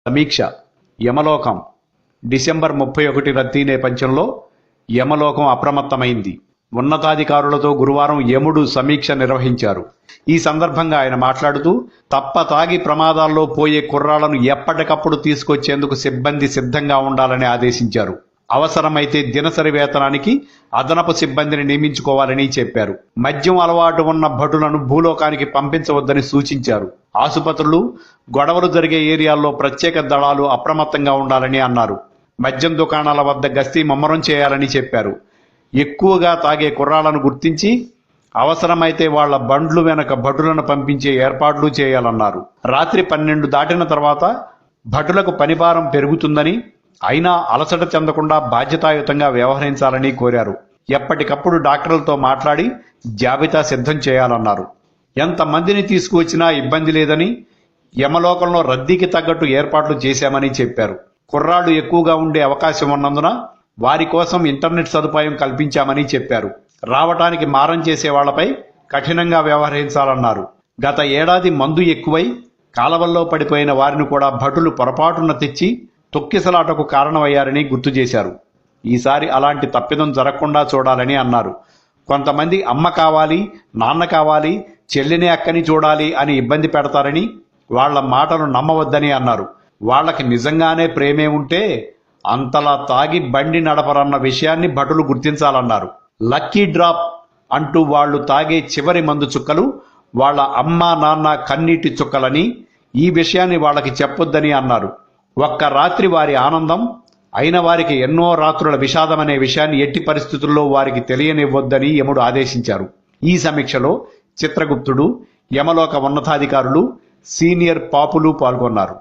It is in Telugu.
సమీక్ష యమలోకం డిసెంబర్ 31 రద్దీ నేపథ్యంలో యమలోకం అప్రమత్తమైంది. ఉన్నతాధికారులతో గురువారం యముడు సమీక్ష నిర్వహించారు. ఈ సందర్భంగా ఆయన మాట్లాడుతూ తాగి ప్రమాదాల్లో పోయే కుర్రాళ్లను ఎప్పటికప్పుడు తీసుకొచ్చేందుకు సిబ్బంది సిద్ధంగా ఉండాలని ఆదేశించారు. అవసరమైతే దినసరి వేతనానికి అదనపు సిబ్బందిని నియమించుకోవాలని చెప్పారు. మద్యం అలవాటు ఉన్న భటులను భూలోకానికి పంపించవద్దని సూచించారు. ఆసుపత్రులు, గొడవలు జరిగే ఏరియాల్లో ప్రత్యేక దళాలు అప్రమత్తంగా ఉండాలని అన్నారు. మద్యం దుకాణాల వద్ద గస్తీ ముమ్మరం చేయాలని చెప్పారు. ఎక్కువగా తాగే కుర్రాళ్లను గుర్తించి అవసరమైతే వాళ్ల బండ్లు వెనక భటులను పంపించే ఏర్పాట్లు చేయాలన్నారు. రాత్రి 12 దాటిన తర్వాత భటులకు పనిభారం పెరుగుతుందని, అయినా అలసట చెందకుండా బాధ్యతాయుతంగా వ్యవహరించాలని కోరారు. ఎప్పటికప్పుడు డాక్టర్లతో మాట్లాడి జాబితా సిద్ధం చేయాలన్నారు. ఎంతమందిని తీసుకువచ్చినా ఇబ్బంది లేదని, యమలోకంలో రద్దీకి తగ్గట్టు ఏర్పాట్లు చేశామని చెప్పారు. కుర్రాళ్లు ఎక్కువగా ఉండే అవకాశం ఉన్నందున వారి కోసం ఇంటర్నెట్ సదుపాయం కల్పించామని చెప్పారు. రావటానికి మారం చేసే వాళ్లపై కఠినంగా వ్యవహరించాలన్నారు. గత ఏడాది మందు ఎక్కువై కాలవల్లో పడిపోయిన వారిని కూడా భటులు పొరపాటున తెచ్చి తొక్కిసలాటకు కారణమయ్యారని గుర్తు చేశారు. ఈసారి అలాంటి తప్పిదం జరగకుండా చూడాలని అన్నారు. కొంతమంది అమ్మ కావాలి, నాన్న కావాలి, చెల్లిని అక్కని చూడాలి అని ఇబ్బంది పెడతారని, వాళ్ల మాటలు నమ్మవద్దని అన్నారు. వాళ్లకి నిజంగానే ప్రేమే ఉంటే అంతలా తాగి బండి నడపరన్న విషయాన్ని భటులు గుర్తించాలన్నారు. లక్కీ డ్రాప్ అంటూ వాళ్లు తాగే చివరి మందు చుక్కలు వాళ్ల అమ్మ నాన్న కన్నీటి చుక్కలని, ఈ విషయాన్ని వాళ్ళకి చెప్పొద్దని అన్నారు. ఒక్క రాత్రి వారి ఆనందం అయిన వారికి ఎన్నో రాత్రుల విషాదమనే విషయాన్ని ఎట్టి పరిస్థితుల్లో వారికి తెలియనివ్వొద్దని యముడు ఆదేశించారు. ఈ సమీక్షలో చిత్రగుప్తుడు, యమలోక ఉన్నతాధికారులు, సీనియర్ పాపులు పాల్గొన్నారు.